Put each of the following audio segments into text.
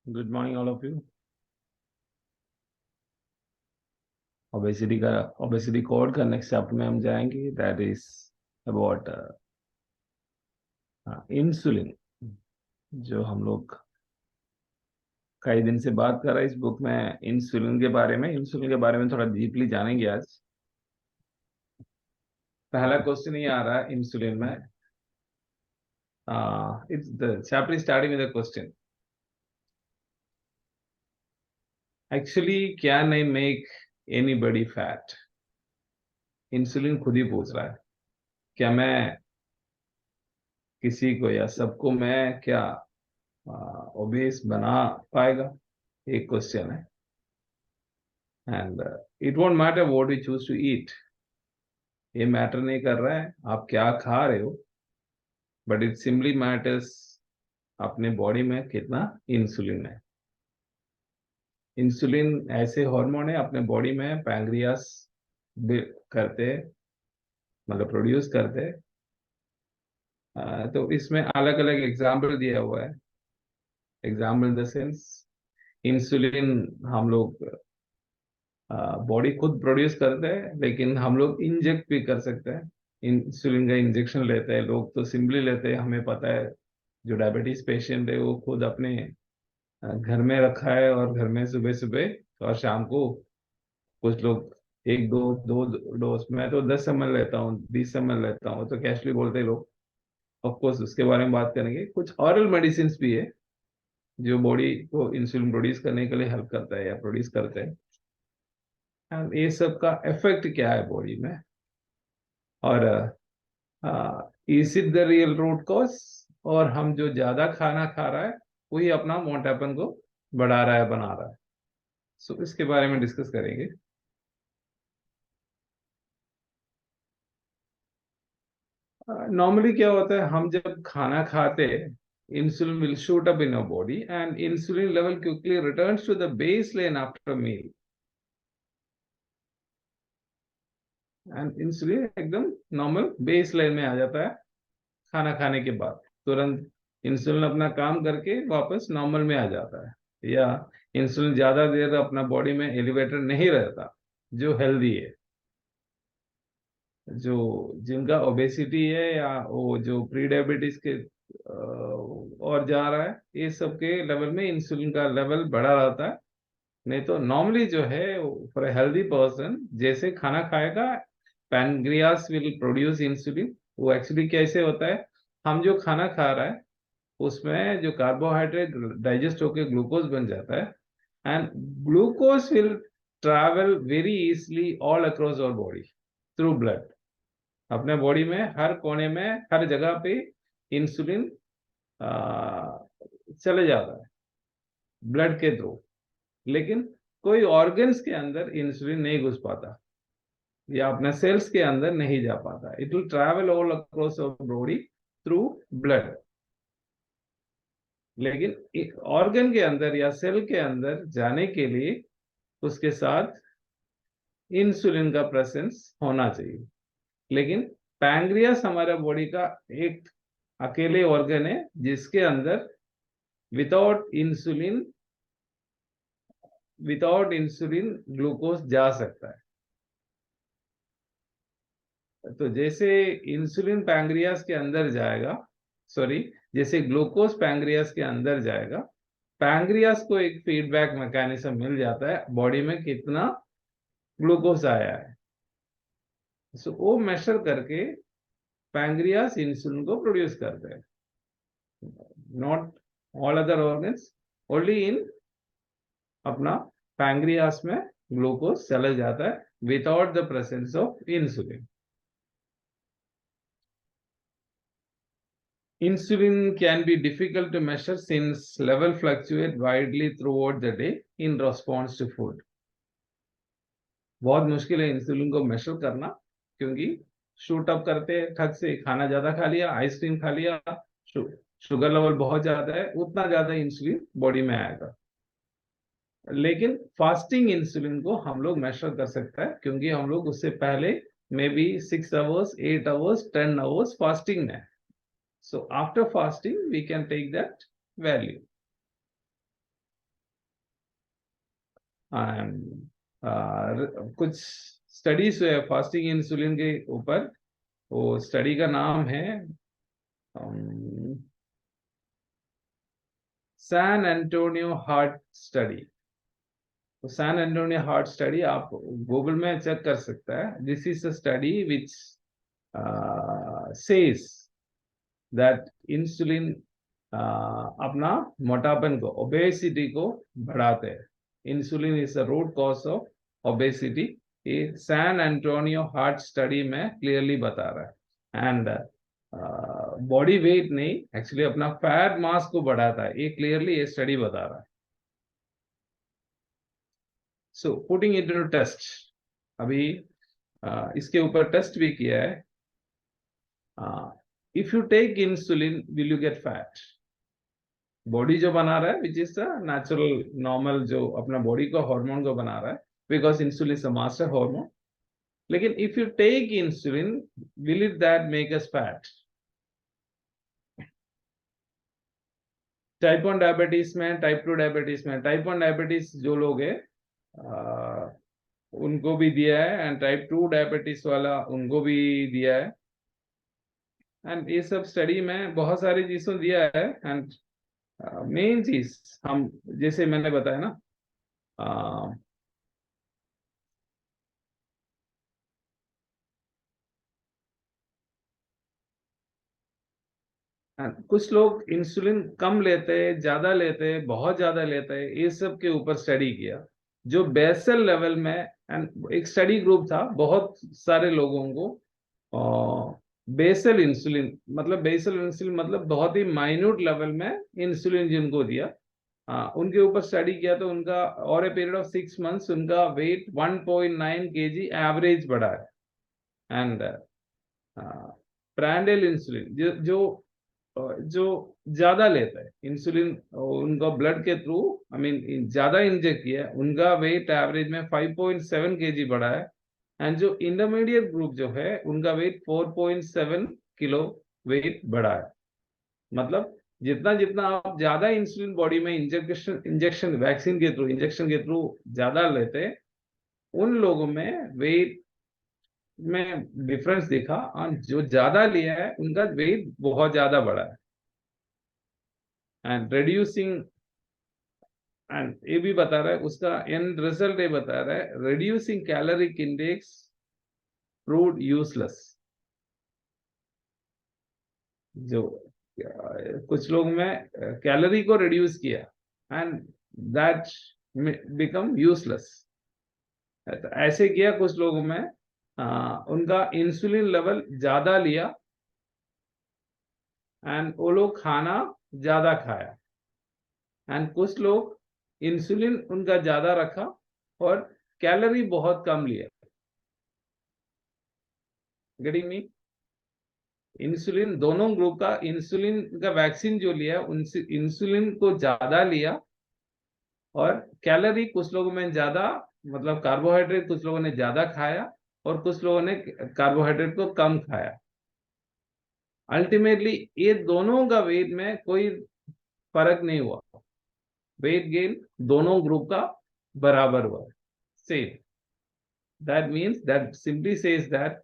Good morning all of you. Obesity code का next chapter में हम जाएंगे, दैट इज अबाउट इंसुलिन। जो हम लोग कई दिन से बात कर रहे हैं इस बुक में इंसुलिन के बारे में थोड़ा डीपली जानेंगे आज। पहला क्वेश्चन ये आ रहा है इंसुलिन में। It's the chapter starting with the question, actually can I make anybody fat. Insulin खुद ही पूछ रहा है, क्या मैं किसी को या सबको मैं क्या ओबेस बना पाएगा? एक क्वेश्चन है। And it won't matter what we choose to eat. ये मैटर नहीं कर रहा है आप क्या खा रहे हो, बट इट सिंपली मैटर्स अपने बॉडी में कितना इंसुलिन है। इंसुलिन ऐसे हार्मोन है अपने बॉडी में, पैंक्रियास करते हैं, मतलब प्रोड्यूस करते हैं। तो इसमें अलग अलग एग्जाम्पल दिया हुआ है। Example in the sense, insulin हम लोग बॉडी खुद प्रोड्यूस करते हैं, लेकिन हम लोग इंजेक्ट भी कर सकते हैं। इंसुलिन का इंजेक्शन लेते हैं लोग, तो सिंपली लेते हैं, हमें पता है। जो डायबिटीज पेशेंट है वो खुद अपने घर में रखा है, और घर में सुबह सुबह और शाम को कुछ लोग एक दो दो डोज, मैं तो 10 ml लेता हूँ, 20 ml लेता हूँ, तो कैशली बोलते हैं लोग। ऑफ कोर्स उसके बारे में बात करेंगे। कुछ ऑरल मेडिसिन भी है जो बॉडी को इंसुलिन प्रोड्यूस करने के लिए हेल्प करता है या प्रोड्यूस करते हैं। And ये सब का इफेक्ट क्या है बॉडी में, और is it the real root cause, और हम जो ज्यादा खाना खा रहा है वही अपना मोटापन को बढ़ा रहा है, बना रहा है। सो इसके बारे में डिस्कस करेंगे। नॉर्मली क्या होता है, हम जब खाना खाते हैं insulin will shoot up in our body, and insulin level quickly returns to the baseline after meal. एंड इंसुलिन एकदम नॉर्मल बेस लाइन में आ जाता है खाना खाने के बाद। तुरंत इंसुलिन अपना काम करके वापस नॉर्मल में आ जाता है। या इंसुलिन ज्यादा देर अपना बॉडी में एलिवेटेड नहीं रहता, जो हेल्दी है। जो जिनका ओबेसिटी है या वो जो प्री डायबिटीज के और जा रहा है, ये सब के लेवल में इंसुलिन का लेवल बढ़ा रहता है। नहीं तो नॉर्मली जो है, फॉर ए हेल्दी पर्सन जैसे खाना खाएगा, पैनक्रियास विल प्रोड्यूस इंसुलिन। वो एक्चुअली कैसे होता है, हम जो खाना खा रहा है उसमें जो कार्बोहाइड्रेट डाइजेस्ट होकर ग्लूकोज बन जाता है, and glucose will travel very easily all across our body through blood. अपने बॉडी में हर कोने में, हर जगह पे इंसुलिन चले जाता है ब्लड के थ्रू। लेकिन कोई ऑर्गन्स के अंदर इंसुलिन नहीं घुस पाता, या अपने सेल्स के अंदर नहीं जा पाता। It will travel all across our body through blood. लेकिन एक ऑर्गन के अंदर या सेल के अंदर जाने के लिए उसके साथ इंसुलिन का प्रेजेंस होना चाहिए। लेकिन पैंक्रियास हमारा बॉडी का एक अकेले ऑर्गन है जिसके अंदर विदाउट इंसुलिन ग्लूकोज जा सकता है। तो जैसे इंसुलिन पैंक्रियास के अंदर जाएगा, सॉरी, जैसे ग्लूकोज पैंक्रियास के अंदर जाएगा, पैंक्रियास को एक फीडबैक मैकेनिज्म मिल जाता है बॉडी में कितना ग्लूकोज आया है। सो वो मेजर करके पैंक्रियास इंसुलिन को प्रोड्यूस करते हैं। Not all other organs, only in अपना पैंक्रियास में ग्लूकोज चला जाता है without the presence of insulin. Insulin can be difficult to measure since level fluctuate widely throughout the day in response to food. बहुत मुश्किल है इंसुलिन को major करना, क्योंकि शूट अप करते हैं ठग से, खाना ज्यादा खा लिया, आइसक्रीम खा लिया, शुगर लेवल बहुत ज्यादा है, उतना ज्यादा इंसुलिन बॉडी में आएगा। लेकिन फास्टिंग इंसुलिन को हम लोग मेजर कर सकता है, क्योंकि हम लोग उससे पहले may be 6 hours, 8 hours, 10 hours fasting में। So after fasting, we can take that value. कुछ स्टडीज हुए फास्टिंग इंसुलिन के ऊपर। वो स्टडी का नाम है सैन एंटोनियो हार्ट स्टडी। तो सैन एंटोनियो हार्ट स्टडी आप गूगल में चेक कर सकता है। This is a study which says that insulin अपना मोटापन को, ओबेसिटी को बढ़ाते हैं। Insulin is the root cause of obesity. ये सैन एंटोनियो हार्ट स्टडी में क्लियरली बता रहा है। एंड बॉडी वेट नहीं, एक्चुअली अपना फैट मास को बढ़ाता है, ये क्लियरली ये स्टडी बता रहा है। So putting it to test, अभी इसके ऊपर टेस्ट भी किया है। If you take insulin will you get fat? Body जो बना रहा है which is the natural normal, जो अपना बॉडी को हार्मोन को बना रहा है, because insulin is the master hormone. लेकिन if you take insulin will it that make us fat? Type 1 diabetes में, टाइप 2 डायबिटीज में, टाइप 1 डायबिटीज जो लोग है उनको भी दिया है, एंड टाइप 2 डायबिटीज वाला उनको भी दिया है। एंड ये सब स्टडी में बहुत सारी चीजों दिया है। एंड मेन चीज हम, जैसे मैंने बताया ना, कुछ लोग इंसुलिन कम लेते हैं, ज्यादा लेते हैं, बहुत ज्यादा लेते हैं, ये सब के ऊपर स्टडी किया। जो बेसल लेवल में, एंड एक स्टडी ग्रुप था, बहुत सारे लोगों को बेसल इंसुलिन मतलब बहुत ही माइन्यूट लेवल में इंसुलिन जिनको दिया, उनके ऊपर स्टडी किया। तो उनका और ए पीरियड ऑफ 6 मंथ्स उनका वेट 1.9 kg एवरेज बढ़ा है। एंड प्रांडल इंसुलिन जो जो ज्यादा लेता है इंसुलिन, उनका ब्लड के थ्रू, आई मीन ज्यादा इंजेक्ट किया है, उनका वेट एवरेज में 5.7 kg बढ़ा है। एंड जो इंटरमीडिएट ग्रुप जो है उनका वेट 4.7 किलो वेट बढ़ा है। मतलब जितना जितना आप ज्यादा इंसुलिन बॉडी में इंजेक्शन इंजेक्शन वैक्सीन के थ्रू, इंजेक्शन के थ्रू ज्यादा लेते हैं, उन लोगों में वेट में डिफरेंस दिखा, और जो ज्यादा लिया है उनका वेट बहुत ज्यादा बढ़ा है। एंड रिड्यूसिंग, एंड ये भी बता रहा है, उसका एंड रिजल्ट ये बता रहा है, reducing caloric index proved useless. जो कुछ लोग में कैलोरी को रिड्यूस किया, एंड दैट बिकम यूजलेस। ऐसे किया कुछ लोगों में, उनका इंसुलिन लेवल ज्यादा लिया, एंड वो लोग खाना ज्यादा खाया। एंड कुछ लोग इंसुलिन उनका ज्यादा रखा और कैलोरी बहुत कम लिया। Getting me? इंसुलिन दोनों ग्रुप का, इंसुलिन का वैक्सीन जो लिया उनसे इंसुलिन को ज्यादा लिया, और कैलोरी कुछ लोगों में ज्यादा, मतलब कार्बोहाइड्रेट कुछ लोगों ने ज्यादा खाया और कुछ लोगों ने कार्बोहाइड्रेट को कम खाया। अल्टीमेटली ये दोनों का वेट में कोई फर्क नहीं हुआ, वेट गेन दोनों ग्रुप का बराबर हुआ, same. That means that simply says that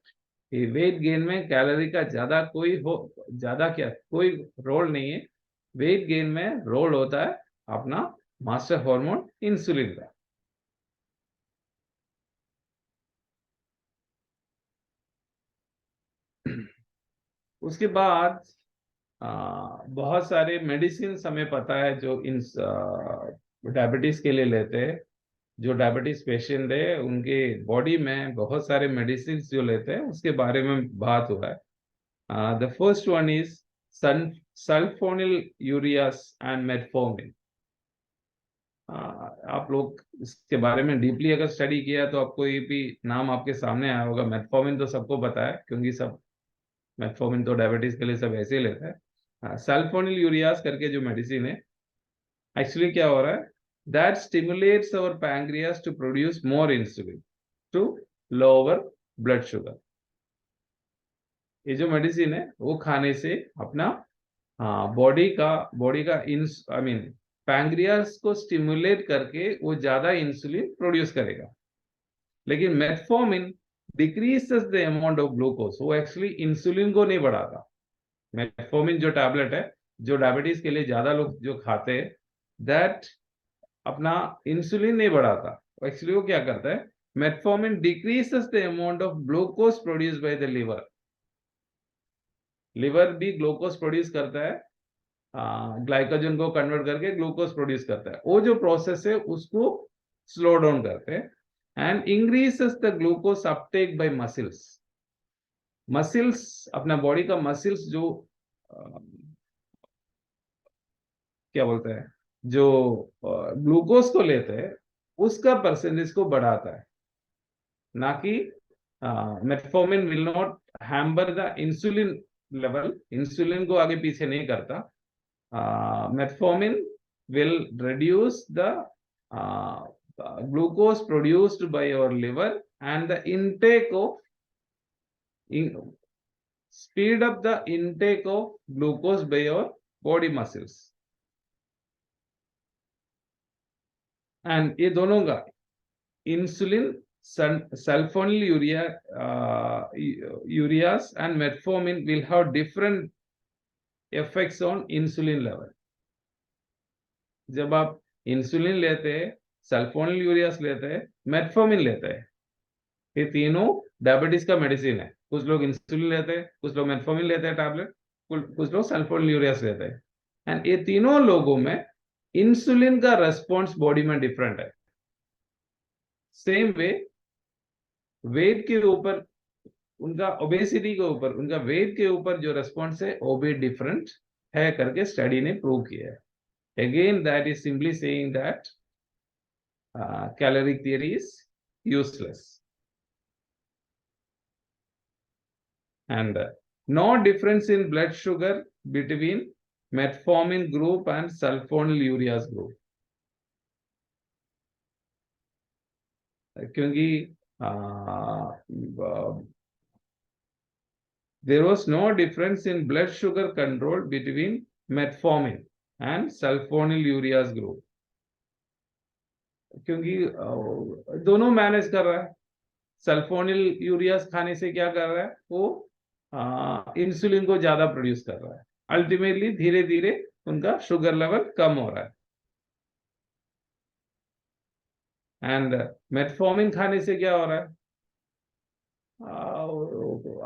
weight gain में कैलोरी का ज्यादा कोई हो, ज्यादा क्या कोई रोल नहीं है। वेट गेन में रोल होता है अपना मास्टर हार्मोन इंसुलिन का। उसके बाद बहुत सारे मेडिसिन हमें पता है जो इन डायबिटीज के लिए लेते हैं। जो डायबिटीज पेशेंट है उनके बॉडी में बहुत सारे मेडिसिन जो लेते हैं, उसके बारे में बात हुआ है। The first one is sulphonylureas and metformin. आप लोग इसके बारे में डीपली अगर स्टडी किया तो आपको ये भी नाम आपके सामने आया होगा। मेटफॉर्मिन तो सबको पता है, क्योंकि सब मेटफॉर्मिन तो डायबिटीज के लिए सब ऐसे ही लेते हैं। सल्फोनिल यूरियास करके जो मेडिसिन है, एक्चुअली क्या हो रहा है, that stimulates our pancreas to produce more insulin to lower blood sugar. ये जो मेडिसिन है वो खाने से अपना बॉडी का इंस आई मीन पैंक्रियास को स्टिमुलेट करके वो ज्यादा इंसुलिन प्रोड्यूस करेगा। लेकिन metformin decreases the amount of glucose, वो एक्चुअली इंसुलिन को नहीं बढ़ाता। मेटफॉर्मिन जो टैबलेट है, जो डायबिटीज के लिए ज्यादा लोग जो खाते हैं, दैट अपना इंसुलिन नहीं बढ़ाता। एक्चुअली वो क्या करता है, metformin decreases the amount of glucose produce by the liver. Liver भी ग्लूकोज प्रोड्यूस करता है, ग्लाइकोजन को कन्वर्ट करके ग्लूकोज प्रोड्यूस करता है। वो जो प्रोसेस है उसको स्लो डाउन करते हैं, and increases the glucose Uptake bye muscles. Muscles, अपना बॉडी का मसल्स जो क्या बोलते हैं, जो ग्लूकोज को लेते हैं उसका परसेंटेज को बढ़ाता है, ना कि metformin will not hamper the insulin level. Insulin को आगे पीछे नहीं करता। Metformin will reduce the glucose produced by your liver, and the intake of speed up the intake of glucose by your body muscles। and ये दोनों का insulin, sulfonylurea, ureas and metformin will have different effects on insulin level। जब आप insulin लेते हैं, सल्फोनिलयूरियास लेते हैं, metformin लेते हैं, ये तीनों डायबिटीज का मेडिसिन है। कुछ लोग इंसुलिन लेते हैं, कुछ लोग मेटफॉर्मिन लेते हैं टैबलेट, कुछ लोग सल्फोनिलयूरियास लेते हैं। एंड ये तीनों लोगों में इंसुलिन का रेस्पॉन्स बॉडी में डिफरेंट है। सेम वे वेट के ऊपर, उनका ओबेसिटी के ऊपर, उनका वेट के ऊपर जो रेस्पॉन्स है वो भी डिफरेंट है करके स्टडी ने प्रूव किया है। Again, that is simply saying that caloric theory is useless. And no difference in blood sugar between metformin group and sulfonylureas group। क्योंकि there was no difference in blood sugar control between metformin and sulfonylureas group। क्योंकि दोनों manage कर रहा है। Sulphonyl यूरियास खाने से क्या कर रहा है, वो इंसुलिन को ज्यादा प्रोड्यूस कर रहा है। अल्टीमेटली धीरे धीरे उनका शुगर लेवल कम हो रहा है। एंड मेटफॉर्मिन खाने से क्या हो रहा है,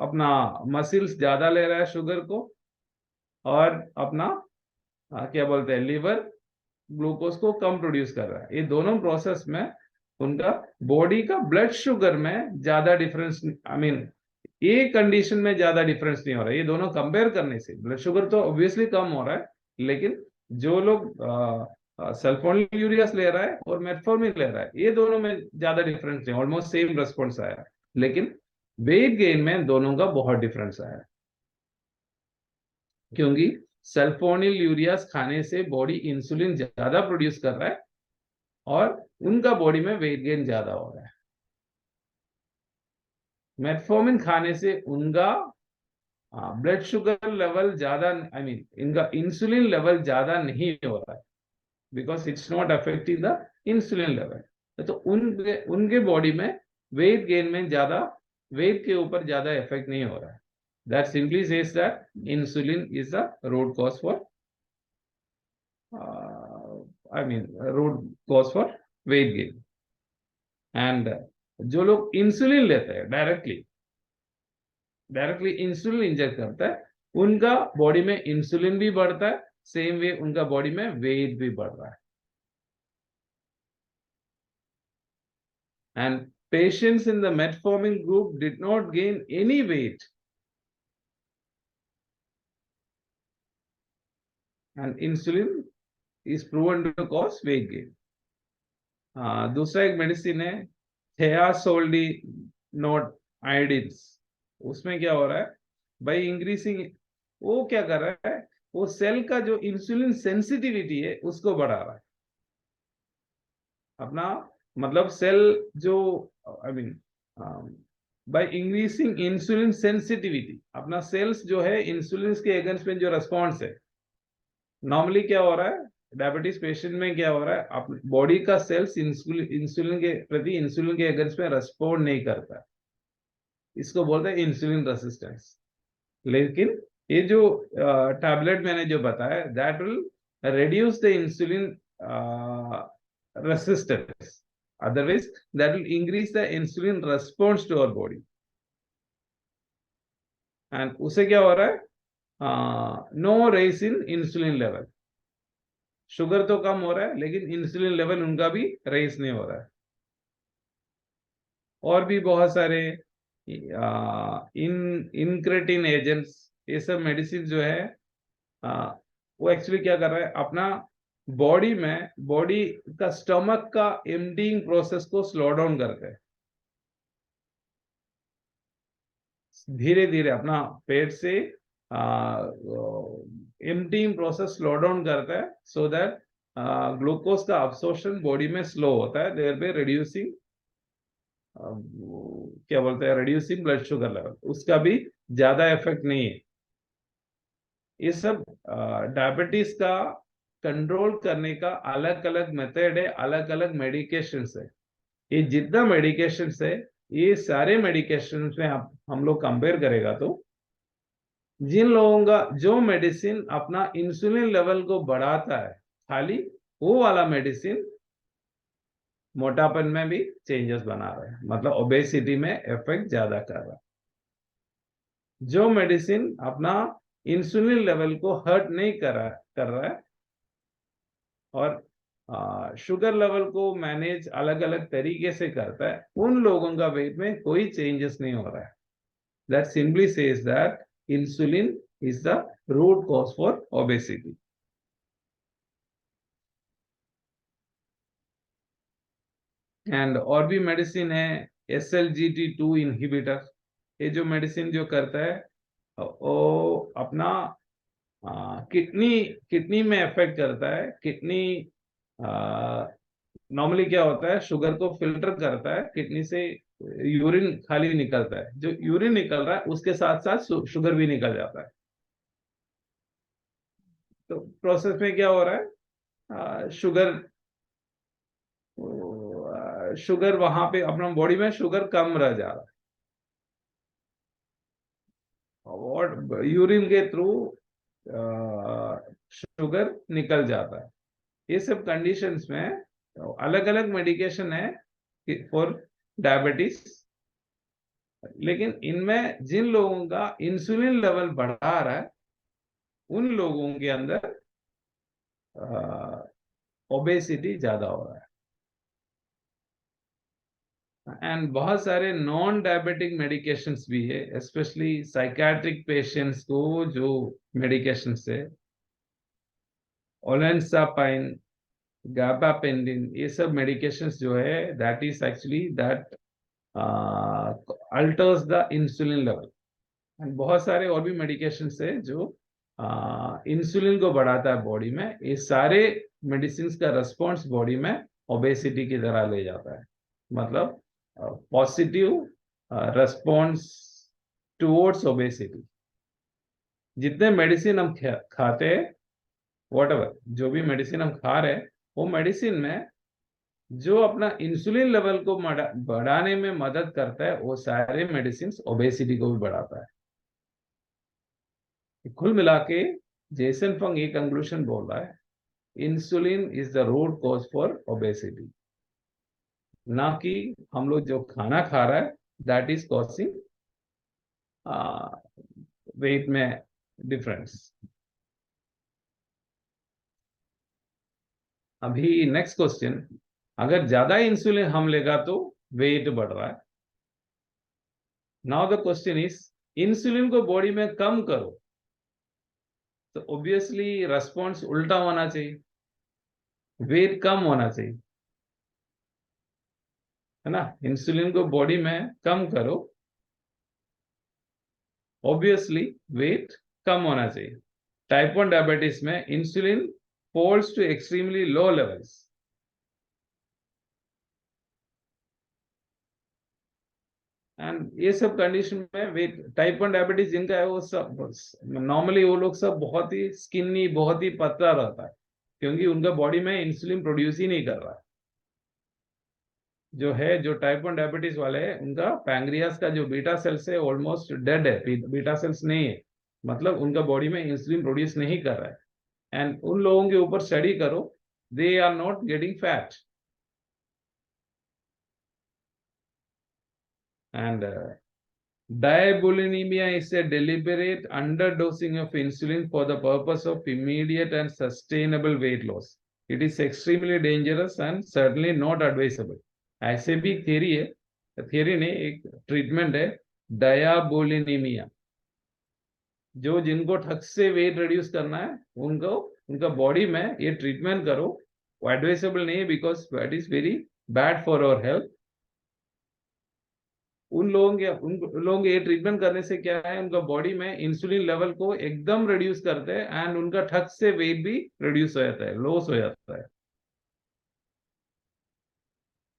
अपना मसल्स ज्यादा ले रहा है शुगर को, और अपना क्या बोलते हैं, लिवर ग्लूकोज को कम प्रोड्यूस कर रहा है। ये दोनों प्रोसेस में उनका बॉडी का ब्लड शुगर में ज्यादा डिफरेंस, आई मीन ये कंडीशन में ज्यादा डिफरेंस नहीं हो रहा है। ये दोनों कंपेयर करने से ब्लड शुगर तो ऑब्वियसली कम हो रहा है, लेकिन जो लोग सल्फोनिलयूरियास ले रहा है और मेटफॉर्मिन ले रहा है, ये दोनों में ज्यादा डिफरेंस नहीं, ऑलमोस्ट सेम रेस्पॉन्स आया है। लेकिन वेट गेन में दोनों का बहुत डिफरेंस आया है, क्योंकि सल्फोनिलयूरियास खाने से बॉडी इंसुलिन ज्यादा प्रोड्यूस कर रहा है और उनका बॉडी में वेट गेन ज्यादा हो रहा है। मेटफॉर्मिन खाने से उनका ब्लड शुगर लेवल ज्यादा, आई मीन इनका इंसुलिन लेवल ज्यादा नहीं हो रहा है, because it's not affecting the insulin level. तो उनके बॉडी में वेट गेन में ज्यादा, वेट के ऊपर ज्यादा इफेक्ट नहीं हो रहा है। That simply says that insulin is the root cause for, root cause for weight gain। And जो लोग इंसुलिन लेते हैं डायरेक्टली इंसुलिन इंजेक्ट करता है, उनका बॉडी में इंसुलिन भी बढ़ता है, सेम वे उनका बॉडी में वेट भी बढ़ रहा है। And patients in the metformin group did not gain any weight, and insulin is proven to cause weight gain। दूसरा एक मेडिसिन है थियासोल्डिनोड आयोडीन्स। उसमें क्या हो रहा है, बाई इंक्रीजिंग, वो क्या कर रहा है, वो सेल का जो इंसुलिन सेंसिटिविटी है उसको बढ़ा रहा है। अपना मतलब सेल जो, I mean by increasing insulin sensitivity, अपना सेल्स जो है इंसुलिन के अगेंस्ट में जो रेस्पॉन्स है, नॉर्मली क्या हो रहा है, डायबिटीज पेशेंट में क्या हो रहा है, आप बॉडी का सेल्स इंसुलिन के प्रति, इंसुलिन के अगेंस्ट में रेस्पॉन्ड नहीं करता है, इसको बोलते हैं इंसुलिन रेसिस्टेंस। लेकिन ये जो टैबलेट मैंने जो बताया, that will reduce the insulin resistance, otherwise that will increase the insulin response to our body, and उससे क्या हो रहा है, no raise in insulin level, sugar तो कम हो रहा है लेकिन इंसुलिन लेवल उनका भी रेस नहीं हो रहा है। और भी बहुत सारे इनक्रेटिन एजेंट्स, ये सब मेडिसिन जो है वो एक्चुअली क्या कर रहा है, अपना बॉडी में, बॉडी का स्टमक का एम्प्टीइंग प्रोसेस को स्लो डाउन करते हैं, धीरे धीरे अपना पेट से एम्प्टीइंग प्रोसेस स्लो डाउन करता है, सो दैट ग्लूकोज का अब्सॉर्प्शन बॉडी में स्लो होता है, देयर बाय रिड्यूसिंग, क्या बोलते हैं, रिड्यूसिंग ब्लड शुगर लेवल, उसका भी ज्यादा इफेक्ट नहीं है। ये सब डायबिटीज का कंट्रोल करने का अलग अलग मेथड है, अलग अलग मेडिकेशन है। ये जितना मेडिकेशन है, ये सारे मेडिकेशन में हम लोग कंपेयर करेगा तो जिन लोगों का जो मेडिसिन अपना इंसुलिन लेवल को बढ़ाता है, खाली वो वाला मेडिसिन मोटापन में भी चेंजेस बना रहा है, मतलब ओबेसिटी में इफेक्ट ज्यादा कर रहा है। जो मेडिसिन अपना इंसुलिन लेवल को हर्ट नहीं कर रहा है और शुगर लेवल को मैनेज अलग अलग तरीके से करता है, उन लोगों का वेट में कोई चेंजेस नहीं हो रहा है। That simply says that insulin is the root cause for obesity. And और भी मेडिसिन है, SGLT2 इनहिबिटर, ये जो मेडिसिन जो करता है वो अपना किडनी किडनी में इफेक्ट करता है। किडनी नॉर्मली क्या होता है, शुगर को फिल्टर करता है, किडनी से यूरिन खाली निकलता है, जो यूरिन निकल रहा है उसके साथ साथ शुगर भी निकल जाता है। तो प्रोसेस में क्या हो रहा है, शुगर वहां पे अपना बॉडी में शुगर कम रह जा रहा है और यूरिन के थ्रू शुगर निकल जाता है। ये सब कंडीशंस में अलग अलग मेडिकेशन है फॉर डायबिटीज, लेकिन इनमें जिन लोगों का इंसुलिन लेवल बढ़ा रहा है उन लोगों के अंदर ओबेसिटी ज्यादा हो रहा है। एंड बहुत सारे नॉन डायबिटिक मेडिकेशंस भी है, स्पेशली साइकाट्रिक पेशेंट्स को जो मेडिकेशन है, ओलेंसापाइन, गाबापेंडिन, ये सब मेडिकेशंस जो है that is actually that altars the insulin level. And बहुत सारे और भी मेडिकेशंस है जो इंसुलिन को बढ़ाता है बॉडी में। ये सारे मेडिसिन का रेस्पॉन्स बॉडी में ओबेसिटी की तरह ले जाता है, मतलब पॉजिटिव रेस्पॉन्स टुवर्ड्स ओबेसिटी। जितने मेडिसिन हम खाते हैं, व्हाटएवर जो भी मेडिसिन हम खा रहे हैं, वो मेडिसिन में जो अपना इंसुलिन लेवल को बढ़ाने में मदद करता है, वो सारे मेडिसिन ओबेसिटी को भी बढ़ाता है। कुल मिला के जेसन फंग ये कंक्लूजन बोल रहा है, insulin is the root cause for obesity, ना कि हम लोग जो खाना खा रहा है दैट इज कॉजिंग वेट में डिफरेंस। अभी नेक्स्ट क्वेश्चन, अगर ज्यादा इंसुलिन हम लेगा तो वेट बढ़ रहा है। Now the question is, insulin को बॉडी में कम करो तो ऑब्वियसली रेस्पॉन्स उल्टा होना चाहिए, वेट कम होना चाहिए, है ना। इंसुलिन को बॉडी में कम करो, ऑब्वियसली वेट कम होना चाहिए। टाइप 1 डायबिटीज में insulin falls to extremely low levels, and ये सब कंडीशन में वेट, टाइप 1 डायबिटीज जिनका है वो सब नॉर्मली वो लोग सब बहुत ही स्किनी, बहुत ही पतला रहता है, क्योंकि उनका बॉडी में इंसुलिन प्रोड्यूस ही नहीं कर रहा है। जो टाइप 1 डायबिटीज वाले हैं उनका पैंक्रियास का जो बीटा सेल्स है ऑलमोस्ट डेड है, बीटा सेल्स नहीं है, मतलब उनका बॉडी में इंसुलिन प्रोड्यूस नहीं कर रहा है। एंड उन लोगों के ऊपर स्टडी करो, they are not getting fat. And diabulimia is a deliberate underdosing of insulin for the purpose of immediate and sustainable weight loss. It is extremely dangerous and certainly not advisable. ऐसे भी theory है, theory नहीं, एक treatment है डायाबुलिनीमिया। जो जिनको ठग से वेट रिड्यूस करना है उनको उनका बॉडी में ये ट्रीटमेंट करो। वो एडवाइसेबल नहीं है because that is very bad for our health. उन लोगों के ये ट्रीटमेंट करने से क्या है, उनका बॉडी में इंसुलिन लेवल को एकदम रिड्यूस करते हैं एंड उनका ठग से वेट भी रिड्यूस हो जाता है, लॉस हो जाता है।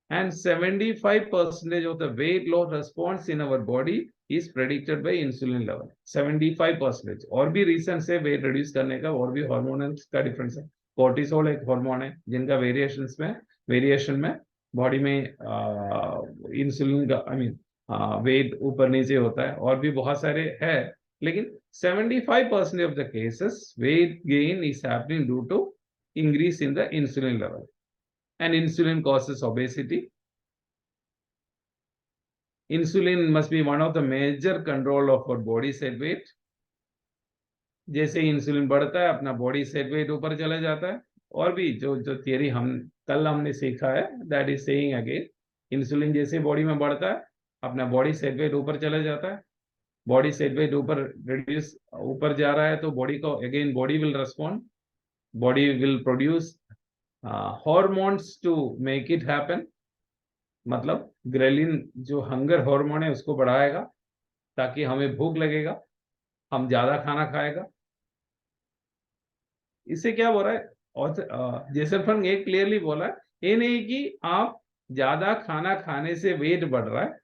And 75% of the weight loss response in our body is predicted by insulin level. 75%। और भी रीजन है वेट रिड्यूस करने का, और भी हार्मोनल का डिफरेंस है। कोर्टिसोल एक हार्मोन है जिनका वेरिएशन में बॉडी में इंसुलिन का वेट ऊपर नीचे होता है, और भी बहुत सारे है। लेकिन 75% of the cases weight gain is happening due to increase in the insulin level. And insulin causes obesity. Insulin must be one of the major control of our body set weight. जैसे insulin बढ़ता है अपना body set wait ऊपर चला जाता है। और भी जो थियरी हमने सीखा है, that is saying again, insulin जैसे बॉडी में बढ़ता है अपना बॉडी सेट वेट ऊपर चला जाता है। बॉडी सेट वेट ऊपर जा रहा है तो बॉडी को again body will respond, body will produce hormones to make it happen. मतलब ग्रेलिन जो हंगर हार्मोन है उसको बढ़ाएगा ताकि हमें भूख लगेगा, हम ज्यादा खाना खाएगा। इससे क्या हो रहा है, और जेसन फंग ये क्लियरली बोला है, ये नहीं कि आप ज्यादा खाना खाने से वेट बढ़ रहा है,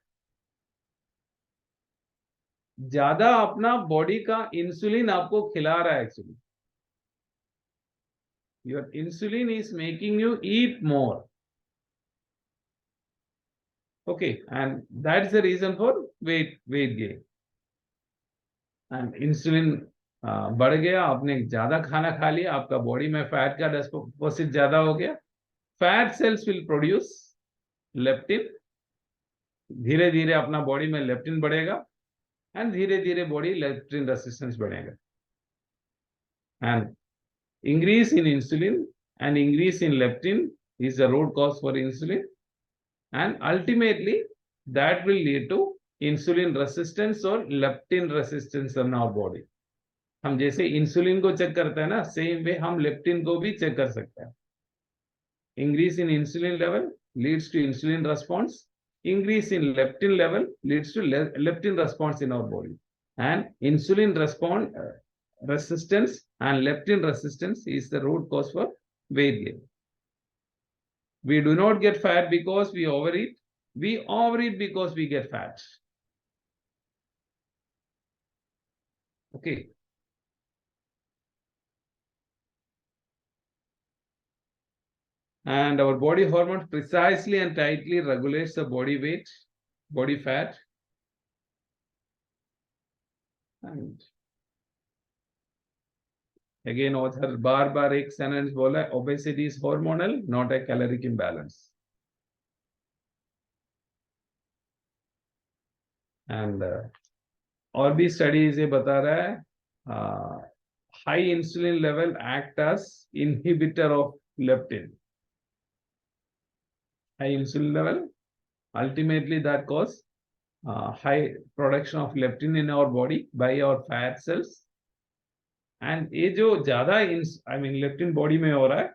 ज्यादा अपना बॉडी का इंसुलिन आपको खिला रहा है। Actually your insulin is making you eat more. Okay, and that's the reason for weight gain. And insulin बढ़ गया, आपने ज्यादा खाना खा लिया, आपका बॉडी में फैट का डिपॉजिट ज्यादा हो गया, fat cells will produce leptin. धीरे धीरे अपना बॉडी में लेप्टिन बढ़ेगा एंड धीरे धीरे बॉडी लेप्टिन रेसिस्टेंस बढ़ेगा। And increase in insulin and increase in leptin is the root cause for insulin, and ultimately that will lead to insulin resistance or leptin resistance in our body. हम जैसे insulin को check करते हैं ना, same way हम leptin को भी check कर सकते हैं। Increase in insulin level leads to insulin response, increase in leptin level leads to leptin response in our body, and insulin resistance and leptin resistance is the root cause for weight gain. We do not get fat because we overeat. We overeat because we get fat. Okay. And our body hormone precisely and tightly regulates the body weight, body fat. And again, author बार एक sentence बोला, obesity is hormonal, not a caloric imbalance. And और भी studies ये बता रहा है, high insulin level act as inhibitor of leptin. High insulin level ultimately that cause high production of leptin in our body by our fat cells, and ये जो ज्यादा leptin body में हो रहा है,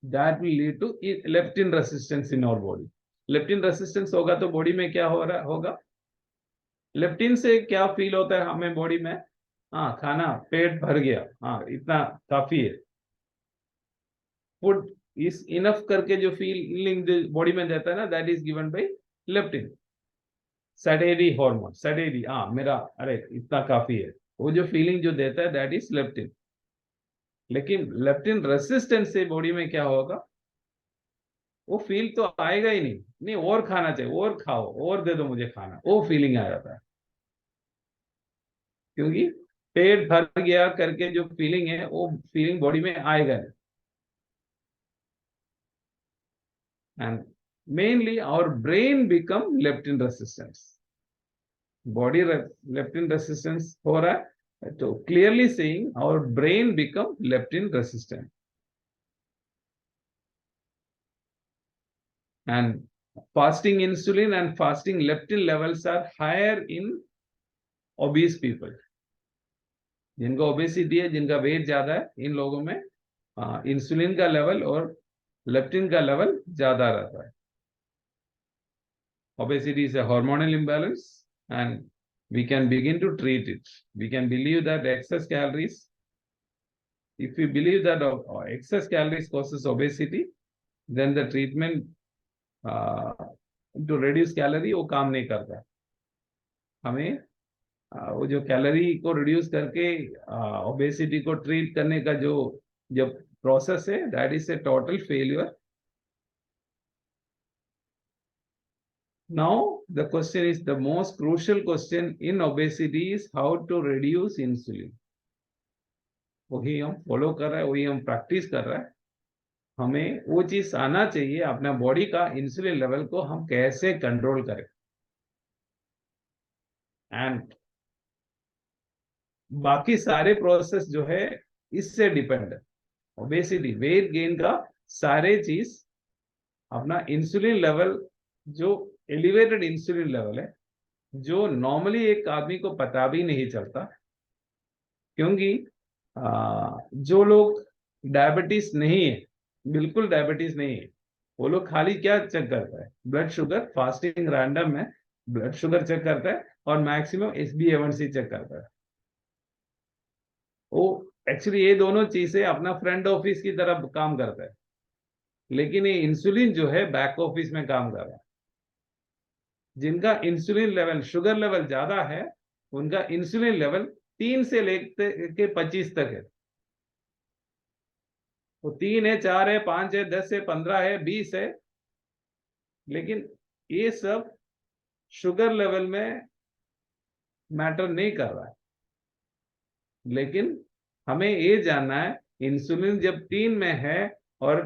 that will lead to leptin resistance in our body. leptin resistance होगा तो body में क्या हो रहा होगा, लेप्टिन से क्या फील होता है हमें बॉडी में, हाँ खाना पेट भर गया, हाँ इतना काफी है, फूड इज इनफ करके जो फीलिंग बॉडी में देता है ना, that is given by leptin. Satisfactory hormone, satisfactory, हाँ मेरा अरे इतना काफी है, वो जो फीलिंग जो देता है दैट इज लेप्टिन। लेकिन लेप्टिन रेसिस्टेंस से बॉडी में क्या होगा, वो फील तो आएगा ही नहीं, नहीं और खाना चाहिए, और खाओ, और दे दो मुझे खाना, वो फीलिंग आ जाता है। क्योंकि पेट भर गया करके जो फीलिंग है, वो फीलिंग बॉडी में आएगा नहीं। And mainly our brain become leptin resistance, body leptin resistance हो रहा है, तो clearly saying our brain become leptin resistant. And fasting insulin and fasting leptin levels are higher in obese people. जिनको obesity है, जिनका वेट ज्यादा है, इन लोगों में इंसुलिन का लेवल और लेप्टिन का लेवल ज्यादा रहता है। Obesity is a hormonal imbalance, and we can begin to treat it. We can believe that excess calories, if we believe that excess calories causes obesity, then the treatment uh, to reduce calorie वो काम नहीं करता। हमें वो जो calorie को reduce करके obesity को ट्रीट करने का जो जब प्रोसेस है, that is a total failure. Now the question is the most crucial question in obesity is how to reduce insulin. वही हम फॉलो कर रहे हैं, वही हम प्रैक्टिस कर रहे हैं। हमें वो चीज आना चाहिए, अपना बॉडी का इंसुलिन लेवल को हम कैसे कंट्रोल करें। एंड बाकी सारे प्रोसेस जो है इससे डिपेंड है। ओबेसिटी, वेट गेन का सारे चीज अपना इंसुलिन लेवल, जो एलिवेटेड इंसुलिन लेवल है, जो नॉर्मली एक आदमी को पता भी नहीं चलता। क्योंकि जो लोग डायबिटीज नहीं है, बिल्कुल डायबिटीज नहीं है, वो लोग खाली क्या चेक करता है, ब्लड शुगर, फास्टिंग रैंडम में ब्लड शुगर चेक करता है और मैक्सिमम HbA1c चेक करता है। वो एक्चुअली ये दोनों चीजें अपना फ्रंट ऑफिस की तरफ काम करता है, लेकिन ये इंसुलिन जो है बैक ऑफिस में काम कर रहा है। जिनका इंसुलिन लेवल, शुगर लेवल ज्यादा है, उनका इंसुलिन लेवल 3 से लेकर के 25 तक है। वो 3 है, 4 है, 5 है, 10 है, 15 है, 20 है। लेकिन ये सब शुगर लेवल में मैटर नहीं कर रहा है। लेकिन हमें ये जानना है, इंसुलिन जब 3 में है और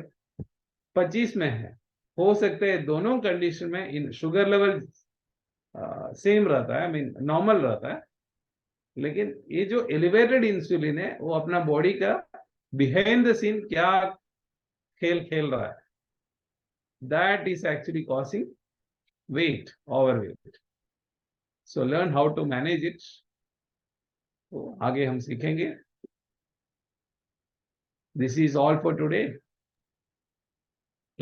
25 में है, हो सकता है दोनों कंडीशन में शुगर लेवल सेम रहता है, आई मीन नॉर्मल रहता है, लेकिन ये जो एलिवेटेड इंसुलिन है, वो अपना बॉडी का बिहाइंड द सीन क्या खेल खेल रहा है, that is actually causing weight, overweight. So learn how to manage it, तो आगे हम सीखेंगे। This is all for today.